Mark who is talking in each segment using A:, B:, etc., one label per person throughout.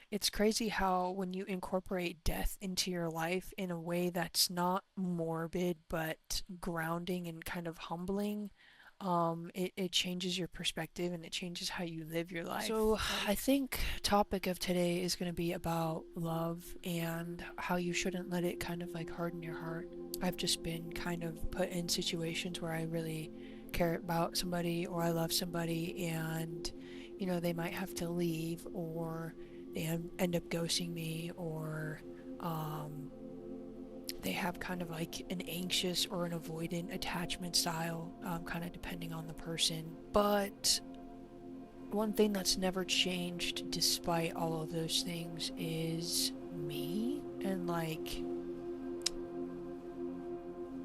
A: It's crazy how when you incorporate death into your life in a way that's not morbid but grounding and kind of humbling, it changes your perspective and it changes how you live your life. So I think topic of today is going to be about love and how you shouldn't let it kind of like harden your heart. I've just been kind of put in situations where I really care about somebody or I love somebody and they might have to leave or they end up ghosting me or um, they have kind of like an anxious or an avoidant attachment style, kind of depending on the person. But one thing that's never changed despite all of those things is me and like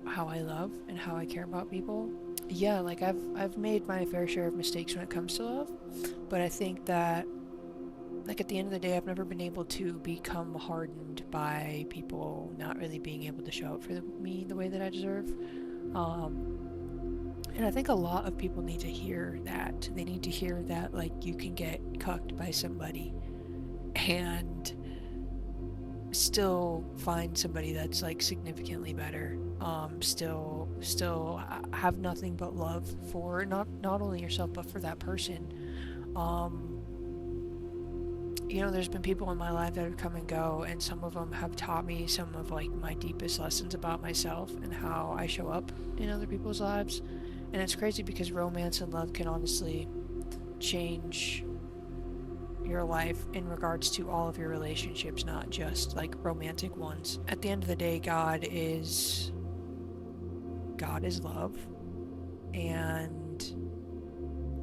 A: how I love and how I care about people. Yeah, like I've made my fair share of mistakes when it comes to love, but I think that like at the end of the day, I've never been able to become hardened by people not really being able to show up for me the way that I deserve. And I think a lot of people need to hear that. They need to hear that like you can get cucked by somebody and still find somebody that's like significantly better. Still have nothing but love for not only yourself but for that person. There's been people in my life that have come and go, and some of them have taught me some of like my deepest lessons about myself and how I show up in other people's lives. And it's crazy because romance and love can honestly change your life in regards to all of your relationships, not just like romantic ones. At the end of the day, God is love, and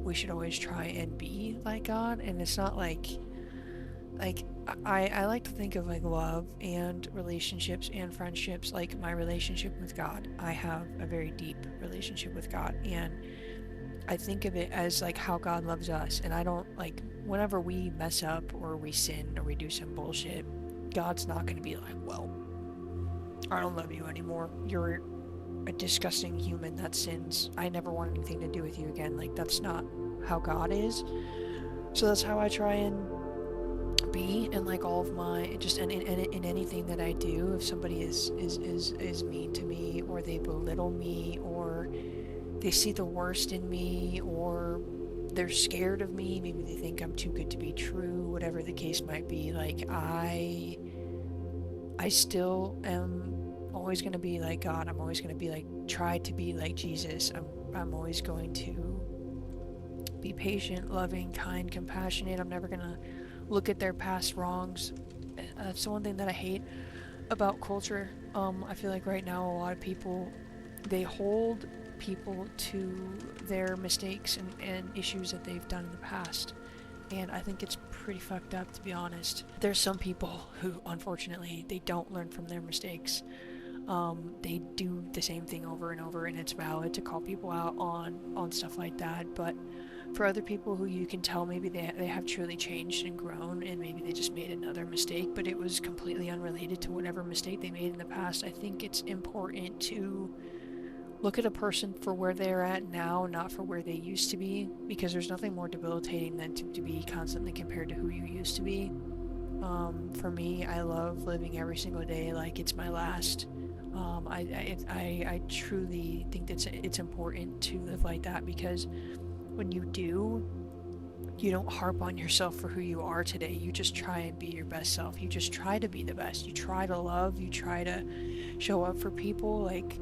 A: we should always try and be like God. And it's not like I like to think of like love and relationships and friendships like my relationship with God. I have a very deep relationship with God, and I think of it as like how God loves us. And I don't like whenever we mess up or we sin or we do some bullshit, God's not going to be like, well, I don't love you anymore. You're a disgusting human that sins. I never want anything to do with you again. Like that's not how God is. So that's how I try and be in like all of my just in anything that I do. If somebody is mean to me or they belittle me or they see the worst in me or they're scared of me, maybe they think I'm too good to be true, whatever the case might be, like I still am always going to be like God. I'm always going to be like try to be like Jesus. I'm always going to be patient, loving, kind, compassionate. I'm never going to look at their past wrongs. That's the one thing that I hate about culture. I feel like right now a lot of people they hold people to their mistakes and issues that they've done in the past. And I think it's pretty fucked up, to be honest. There's some people who, unfortunately, they don't learn from their mistakes. They do the same thing over and over, and it's valid to call people out on stuff like that. But for other people who you can tell maybe they have truly changed and grown, and maybe they just made another mistake, but it was completely unrelated to whatever mistake they made in the past, I think it's important to look at a person for where they're at now, not for where they used to be, because there's nothing more debilitating than to be constantly compared to who you used to be. For me, I love living every single day like it's my last. I truly think that it's important to live like that because when you do, you don't harp on yourself for who you are today. You just try and be your best self. You just try to be the best. You try to love. You try to show up for people. Like,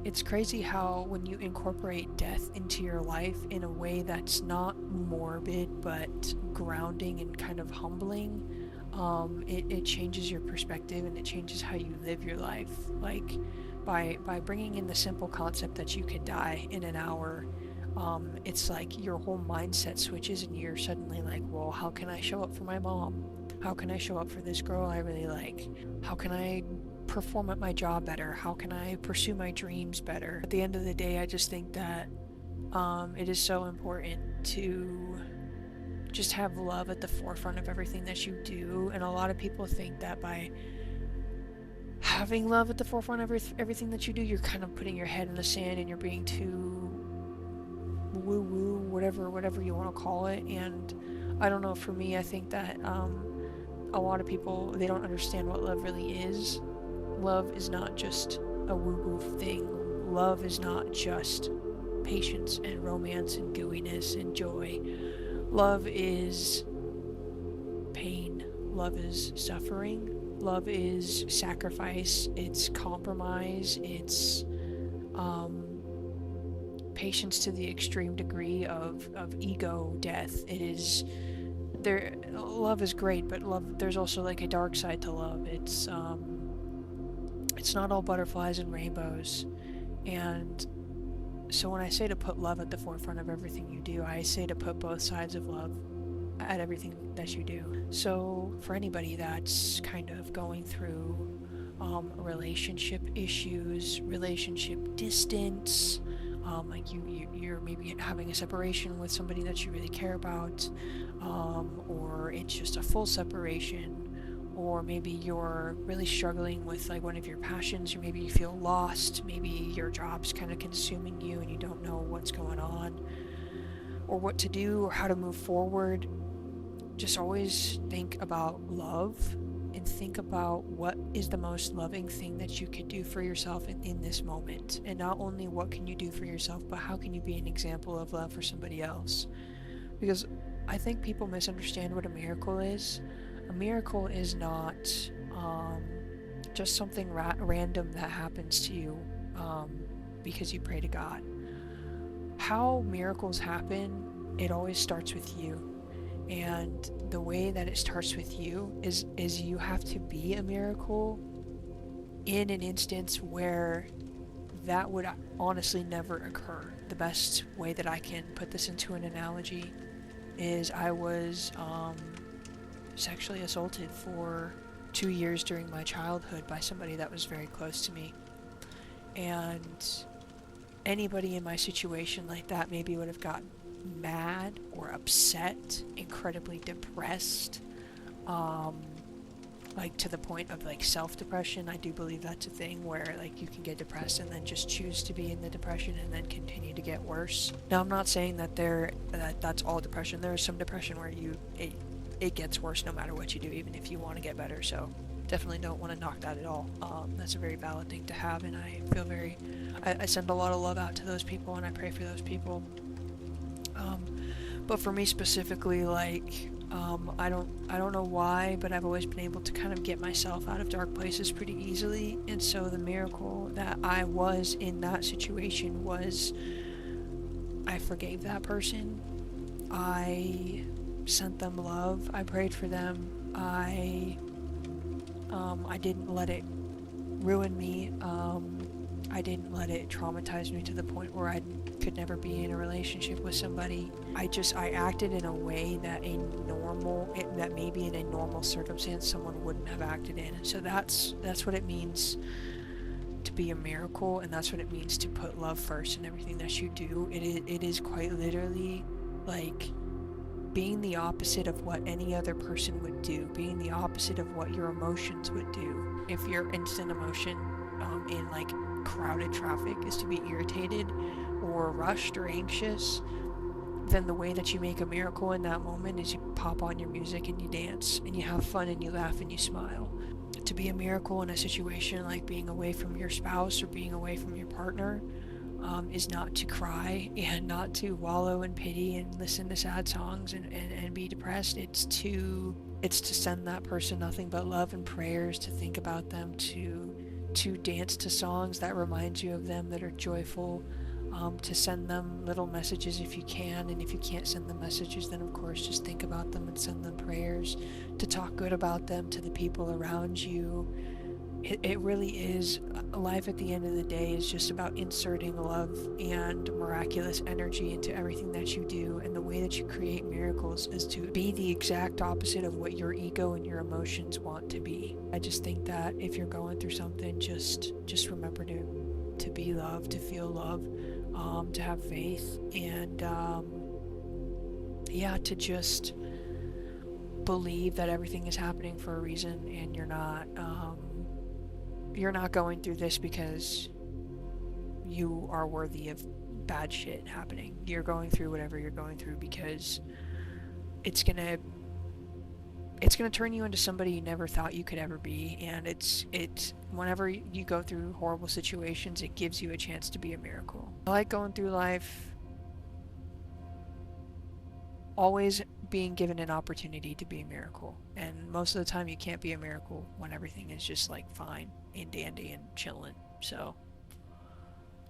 A: it's crazy how when you incorporate death into your life in a way that's not morbid but grounding and kind of humbling, it changes your perspective and it changes how you live your life. Like by bringing in the simple concept that you can die in an hour, it's like your whole mindset switches and you're suddenly like, well, how can I show up for my mom? How can I show up for this girl I really like? How can I perform at my job better? How can I pursue my dreams better? At the end of the day, I just think that it is so important to just have love at the forefront of everything that you do. And a lot of people think that by having love at the forefront of everything that you do, you're kind of putting your head in the sand and you're being too woo woo, whatever you want to call it. And I don't know, for me, I think that a lot of people, they don't understand what love really is. Love is not just a woo-woo thing. Love is not just patience and romance and gooiness and joy. Love is pain. Love is suffering. Love is sacrifice. It's compromise. It's patience to the extreme degree of ego death. It is there. Love is great, but love, there's also like a dark side to love. It's not all butterflies and rainbows. And so when I say to put love at the forefront of everything you do, I say to put both sides of love at everything that you do. So for anybody that's kind of going through relationship issues, relationship distance, like you're maybe having a separation with somebody that you really care about, or it's just a full separation, or maybe you're really struggling with like one of your passions, or maybe you feel lost, maybe your job's kind of consuming you and you don't know what's going on or what to do or how to move forward. Just always think about love and think about what is the most loving thing that you could do for yourself in this moment. And not only what can you do for yourself, but how can you be an example of love for somebody else? Because I think people misunderstand what a miracle is. A miracle is not just something random that happens to you because you pray to God. How miracles happen, it always starts with you. And the way that it starts with you is you have to be a miracle in an instance where that would honestly never occur. The best way that I can put this into an analogy is I was sexually assaulted for 2 years during my childhood by somebody that was very close to me. And anybody in my situation like that maybe would have gotten mad or upset, incredibly depressed, like to the point of like self-depression. I do believe that's a thing where like you can get depressed and then just choose to be in the depression and then continue to get worse. Now I'm not saying that that's all depression. There is some depression where it gets worse no matter what you do, even if you want to get better. So definitely don't want to knock that at all. That's a very valid thing to have, and I feel I send a lot of love out to those people and I pray for those people. But for me specifically, like, I don't know why, but I've always been able to kind of get myself out of dark places pretty easily. And so the miracle that I was in that situation was I forgave that person. I sent them love. I prayed for them. I didn't let it ruin me. I didn't let it traumatize me to the point where I could never be in a relationship with somebody. I acted in a way that that maybe in a normal circumstance someone wouldn't have acted in. And so that's what it means to be a miracle, and that's what it means to put love first in everything that you do. It is quite literally like being the opposite of what any other person would do, being the opposite of what your emotions would do. If your instant emotion in like crowded traffic is to be irritated or rushed or anxious, then the way that you make a miracle in that moment is you pop on your music and you dance and you have fun and you laugh and you smile. To be a miracle in a situation like being away from your spouse or being away from your partner is not to cry and not to wallow in pity and listen to sad songs and be depressed. It's to send that person nothing but love and prayers, to think about them, to dance to songs that remind you of them, that are joyful, to send them little messages if you can, and if you can't send them messages, then of course just think about them and send them prayers, to talk good about them to the people around you. It really is, life at the end of the day is just about inserting love and miraculous energy into everything that you do, and the way that you create miracles is to be the exact opposite of what your ego and your emotions want to be. I just think that if you're going through something, just remember to be loved, to feel love, to have faith, and to just believe that everything is happening for a reason, and you're not going through this because you are worthy of bad shit happening. You're going through whatever you're going through because it's gonna it's going to turn you into somebody you never thought you could ever be. And it's whenever you go through horrible situations, it gives you a chance to be a miracle. I like going through life always being given an opportunity to be a miracle. And most of the time you can't be a miracle when everything is just like fine and dandy and chilling. So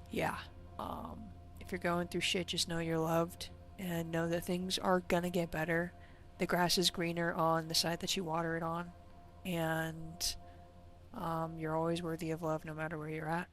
A: yeah, um, if you're going through shit, just know you're loved and know that things are gonna get better. The grass is greener on the side that you water it on, and you're always worthy of love no matter where you're at.